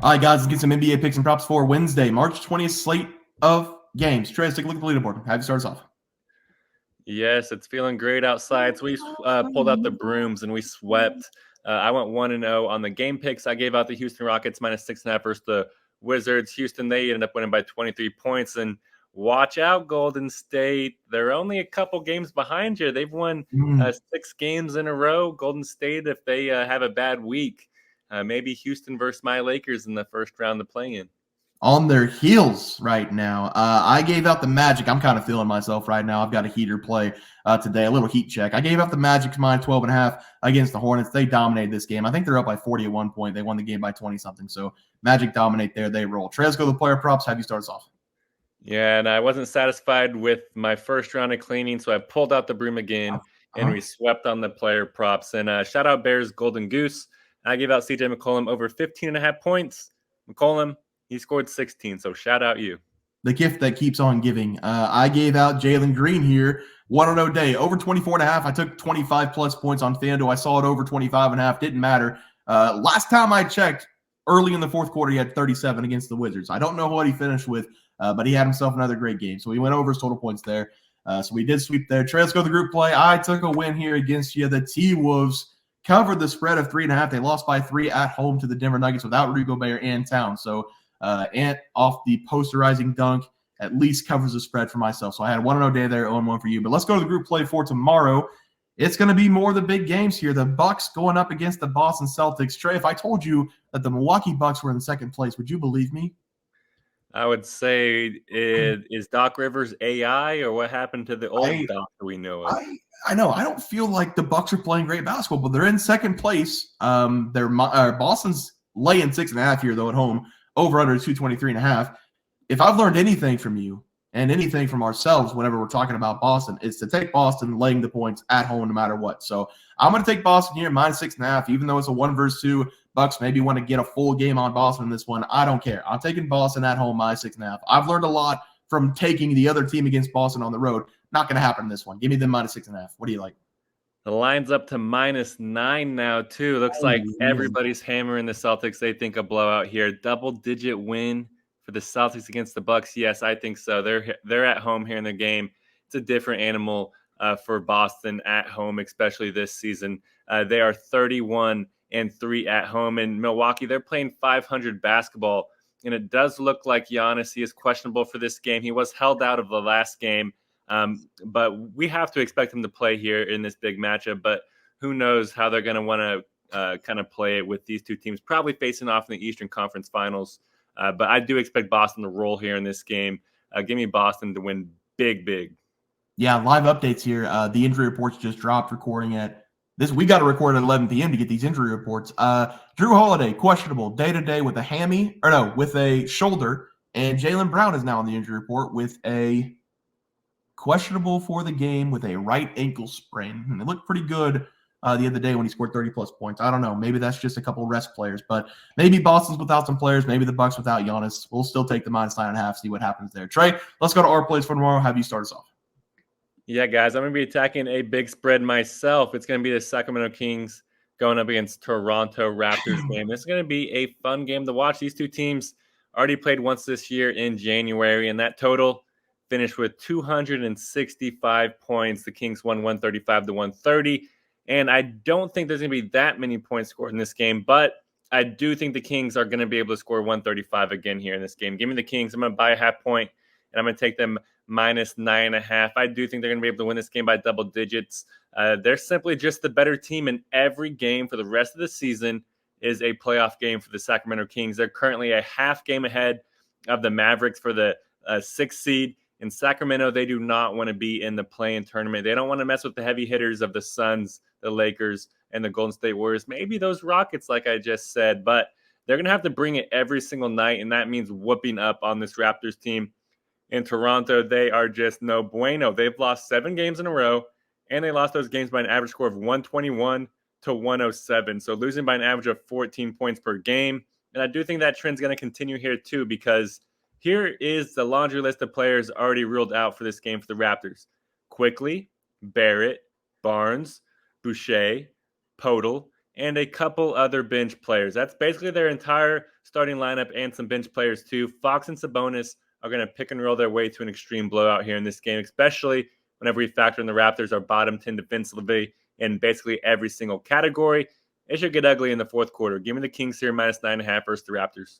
All right, guys, let's get some NBA picks and props for Wednesday, March 20th slate of games. Trey, let's take a look at the leaderboard. Have you start us off? Yes, it's feeling great outside. So we pulled out the brooms and we swept. I went 1-0 on the game picks. I gave out the Houston Rockets -6.5 versus the Wizards. Houston, they ended up winning by 23 points. And watch out, Golden State. They're only a couple games behind you. They've won 6 games in a row. Golden State, if they have a bad week, maybe Houston versus my Lakers in the first round to play in. On their heels right now. I gave out the Magic. I'm kind of feeling myself right now. I've got a heater play today, a little heat check. I gave out the Magic -12.5 against the Hornets. They dominated this game. I think they're up by 40 at one point. They won the game by 20-something. So Magic dominate there. They roll. Trey, let's go to the player props. Have you start us off? Yeah, and I wasn't satisfied with my first round of cleaning, so I pulled out the broom again, and we swept on the player props. And shout out Bears Golden Goose. I gave out CJ McCollum over 15.5 points. McCollum, he scored 16, so shout out you. The gift that keeps on giving. I gave out Jalen Green here. 1-0 day. Over 24.5. I took 25-plus points on FanDuel. I saw it over 25.5. Didn't matter. Last time I checked, early in the fourth quarter, he had 37 against the Wizards. I don't know what he finished with, but he had himself another great game. So he went over his total points there. So we did sweep there. Trey, let's go to the group play. I took a win here against you. The T-Wolves covered the spread of 3.5. They lost by 3 at home to the Denver Nuggets without Rudy Gobert and Towns. So Ant off the posterizing dunk at least covers the spread for myself. So I had a 1-0 day there, 0-1 for you. But let's go to the group play for tomorrow. It's going to be more of the big games here. The Bucks going up against the Boston Celtics. Trey, if I told you that the Milwaukee Bucks were in second place, would you believe me? I would say, is Doc Rivers AI, or what happened to the old Doc that we know of? I know. I don't feel like the Bucks are playing great basketball, but they're in second place. Boston's laying 6.5 here, though, at home. Over under 223.5. If I've learned anything from you and anything from ourselves whenever we're talking about Boston, it's to take Boston laying the points at home no matter what. So I'm going to take Boston here -6.5, even though it's a 1 versus 2. Bucks maybe want to get a full game on Boston in this one. I don't care. I'm taking Boston at home -6.5. I've learned a lot from taking the other team against Boston on the road. Not going to happen in this one. Give me them -6.5. What do you like? The line's up to -9 now, too. Looks like everybody's hammering the Celtics. They think a blowout here. Double-digit win for the Celtics against the Bucks. Yes, I think so. They're at home here in the game. It's a different animal for Boston at home, especially this season. They are 31-3 at home. And Milwaukee, they're playing 500 basketball. And it does look like Giannis, he is questionable for this game. He was held out of the last game. But we have to expect him to play here in this big matchup. But who knows how they're going to want to kind of play it with these two teams probably facing off in the Eastern Conference Finals. But I do expect Boston to roll here in this game. Give me Boston to win big. Yeah, live updates here. The injury reports just dropped. Recording at this, we got to record at 11 p.m. to get these injury reports. Drew Holiday questionable day-to-day with a shoulder, and Jaylen Brown is now on the injury report with a questionable for the game with a right ankle sprain. And it looked pretty good the other day when he scored 30-plus points. I don't know. Maybe that's just a couple rest players, but maybe Boston's without some players. Maybe the Bucks without Giannis. We'll still take the -9.5, see what happens there. Trey, let's go to our plays for tomorrow. Have you start us off? Yeah, guys, I'm going to be attacking a big spread myself. It's going to be the Sacramento Kings going up against Toronto Raptors game. This is going to be a fun game to watch. These two teams already played once this year in January, and that total finished with 265 points. The Kings won 135-130. And I don't think there's going to be that many points scored in this game, but I do think the Kings are going to be able to score 135 again here in this game. Give me the Kings. I'm going to buy a half point, and I'm going to take them -9.5. I do think they're going to be able to win this game by double digits. They're simply just the better team, and every game for the rest of the season is a playoff game for the Sacramento Kings. They're currently a half game ahead of the Mavericks for the 6th seed. In Sacramento, they do not want to be in the play-in tournament. They don't want to mess with the heavy hitters of the Suns, the Lakers, and the Golden State Warriors. Maybe those Rockets, like I just said. But they're going to have to bring it every single night, and that means whooping up on this Raptors team. In Toronto, they are just no bueno. They've lost 7 games in a row, and they lost those games by an average score of 121-107. So losing by an average of 14 points per game. And I do think that trend's going to continue here too, because here is the laundry list of players already ruled out for this game for the Raptors. Quickly, Barrett, Barnes, Boucher, Podol, and a couple other bench players. That's basically their entire starting lineup and some bench players too. Fox and Sabonis are going to pick and roll their way to an extreme blowout here in this game, especially whenever we factor in the Raptors are bottom 10 defensively in basically every single category. It should get ugly in the fourth quarter. Give me the Kings here minus 9.5 versus the Raptors.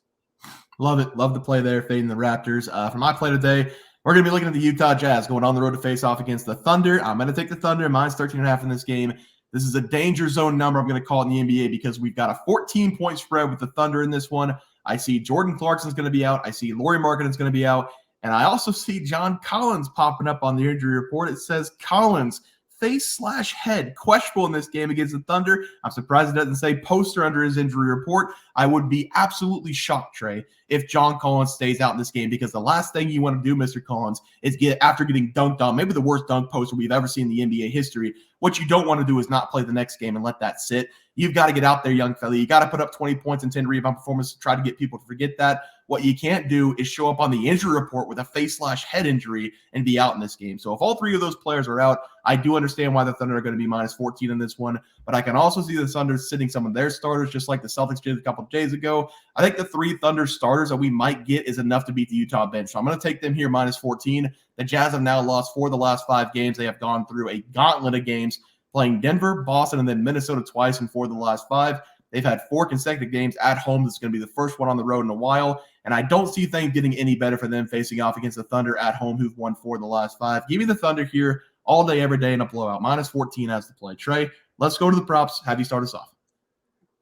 Love it. Love the play there, fading the Raptors. For my play today, we're going to be looking at the Utah Jazz going on the road to face off against the Thunder. I'm going to take the Thunder minus 13.5 in this game. This is a danger zone number, I'm going to call it in the NBA, because we've got a 14-point spread with the Thunder in this one. I see Jordan Clarkson's going to be out. I see Lauri Markkanen's going to be out. And I also see John Collins popping up on the injury report. It says Collins, face/head, questionable in this game against the Thunder. I'm surprised it doesn't say poster under his injury report. I would be absolutely shocked, Trey, if John Collins stays out in this game, because the last thing you want to do, Mr. Collins, is after getting dunked on, maybe the worst dunk poster we've ever seen in the NBA history. What you don't want to do is not play the next game and let that sit. You've got to get out there, young fella. You got to put up 20 points and 10 rebound performance to try to get people to forget that. What you can't do is show up on the injury report with a face/head injury and be out in this game. So if all three of those players are out, I do understand why the Thunder are going to be minus 14 in this one, but I can also see the Thunder sitting some of their starters, just like the Celtics did a couple of days ago. I think the three Thunder starters that we might get is enough to beat the Utah bench. So I'm going to take them here minus 14. The Jazz have now lost 4 of the last 5 games. They have gone through a gauntlet of games, playing Denver, Boston, and then Minnesota twice in 4 of the last 5. They've had 4 consecutive games at home. This is going to be the first one on the road in a while. And I don't see things getting any better for them facing off against the Thunder at home, who've won 4 of the last 5. Give me the Thunder here all day, every day in a blowout. Minus 14 as the play. Trey, let's go to the props. Have you start us off?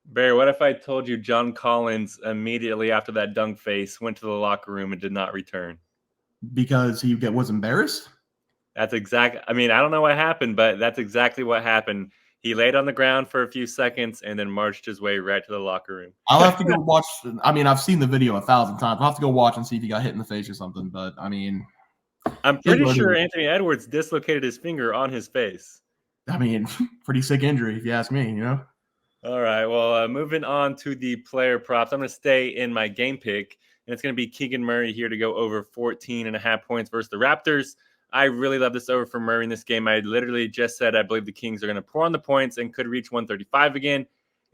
Barry, what if I told you John Collins immediately after that dunk face went to the locker room and did not return? Because he was embarrassed? That's exactly – I mean, I don't know what happened, but that's exactly what happened. He laid on the ground for a few seconds and then marched his way right to the locker room. I'll have to go watch. I mean, I've seen the video 1,000 times. I'll have to go watch and see if he got hit in the face or something. But, I mean. I'm pretty sure Anthony Edwards dislocated his finger on his face. I mean, pretty sick injury, if you ask me, All right, well, moving on to the player props. I'm going to stay in my game pick, and it's going to be Keegan Murray here to go over 14.5 points versus the Raptors. I really love this over for Murray in this game. I literally just said I believe the Kings are going to pour on the points and could reach 135 again.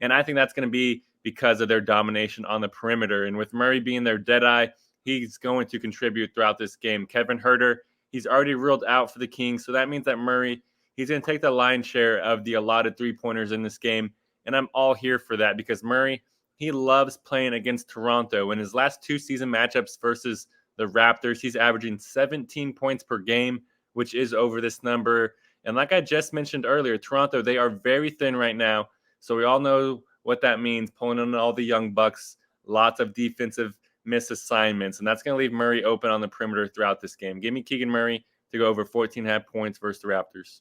And I think that's going to be because of their domination on the perimeter. And with Murray being their deadeye, he's going to contribute throughout this game. Kevin Huerter, he's already ruled out for the Kings. So that means that Murray, he's going to take the lion's share of the allotted three-pointers in this game. And I'm all here for that because Murray, he loves playing against Toronto. In his last 2 season matchups versus the Raptors, he's averaging 17 points per game, which is over this number. And like I just mentioned earlier, Toronto, they are very thin right now. So we all know what that means, pulling on all the young bucks, lots of defensive misassignments. And that's going to leave Murray open on the perimeter throughout this game. Give me Keegan Murray to go over 14.5 points versus the Raptors.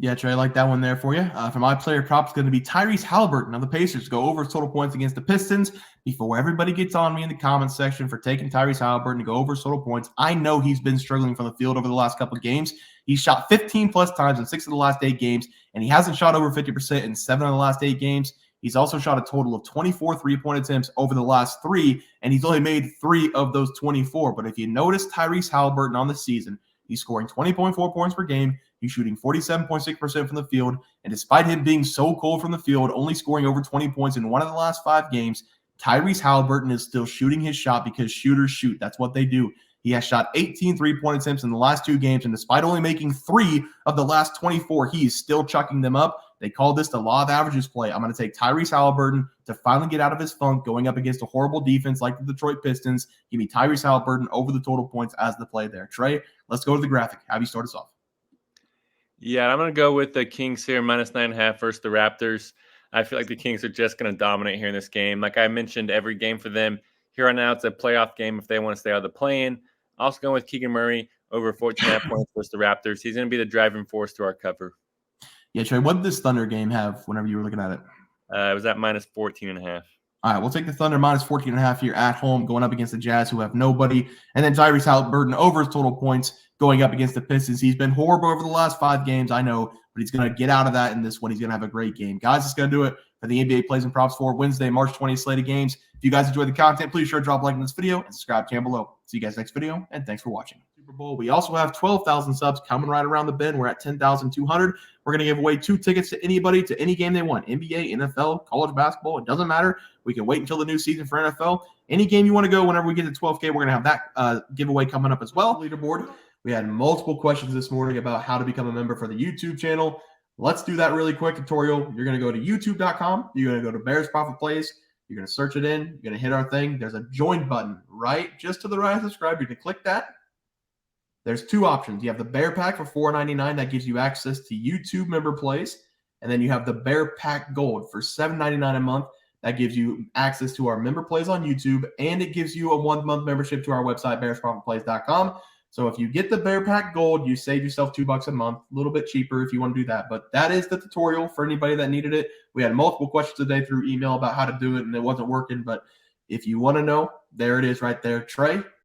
Yeah, Trey, I like that one there for you. For my player prop, it's going to be Tyrese Halliburton of the Pacers go over total points against the Pistons. Before everybody gets on me in the comments section for taking Tyrese Halliburton to go over total points, I know he's been struggling from the field over the last couple of games. He's shot 15-plus times in 6 of the last 8 games, and he hasn't shot over 50% in 7 of the last 8 games. He's also shot a total of 24 three-point attempts over the last 3, and he's only made 3 of those 24. But if you notice Tyrese Halliburton on the season, he's scoring 20.4 points per game. He's shooting 47.6% from the field. And despite him being so cold from the field, only scoring over 20 points in 1 of the last 5 games, Tyrese Halliburton is still shooting his shot because shooters shoot. That's what they do. He has shot 18 three-point attempts in the last 2 games. And despite only making 3 of the last 24, he is still chucking them up. They call this the law of averages play. I'm going to take Tyrese Halliburton to finally get out of his funk going up against a horrible defense like the Detroit Pistons. Give me Tyrese Halliburton over the total points as the play there. Trey, let's go to the graphic. Have you start us off? Yeah, I'm going to go with the Kings here, minus 9.5 versus the Raptors. I feel like the Kings are just going to dominate here in this game. Like I mentioned, every game for them here on out, it's a playoff game if they want to stay out of the play-in. Also going with Keegan Murray over 14.5 points versus the Raptors. He's going to be the driving force to our cover. Yeah, Trey, what did this Thunder game have whenever you were looking at it? It was at minus 14.5. All right, we'll take the Thunder minus 14.5 here at home, going up against the Jazz, who have nobody. And then Tyrese Halliburton over his total points, going up against the Pistons. He's been horrible over the last 5 games, I know, but he's going to get out of that in this one. He's going to have a great game. Guys, it's going to do it for the NBA Plays and Props for Wednesday, March 20th slate of games. If you guys enjoyed the content, please sure to drop a like on this video and subscribe down below. See you guys next video, and thanks for watching. Super Bowl. We also have 12,000 subs coming right around the bend. We're at 10,200. We're going to give away 2 tickets to anybody to any game they want. NBA, NFL, college basketball. It doesn't matter. We can wait until the new season for NFL. Any game you want to go, whenever we get to 12K, we're going to have that giveaway coming up as well. Leaderboard. We had multiple questions this morning about how to become a member for the YouTube channel. Let's do that really quick tutorial. You're going to go to youtube.com. You're going to go to Bears Profit Plays. You're going to search it in. You're going to hit our thing. There's a join button right just to the right of subscribe. You can click that. There's 2 options. You have the Bear Pack for $4.99. That gives you access to YouTube member plays. And then you have the Bear Pack Gold for $7.99 a month. That gives you access to our member plays on YouTube. And it gives you a 1-month membership to our website, bearsprofitplays.com. So if you get the Bear Pack Gold, you save yourself $2 a month, a little bit cheaper if you want to do that. But that is the tutorial for anybody that needed it. We had multiple questions today through email about how to do it, and it wasn't working. But if you want to know, there it is right there. Trey,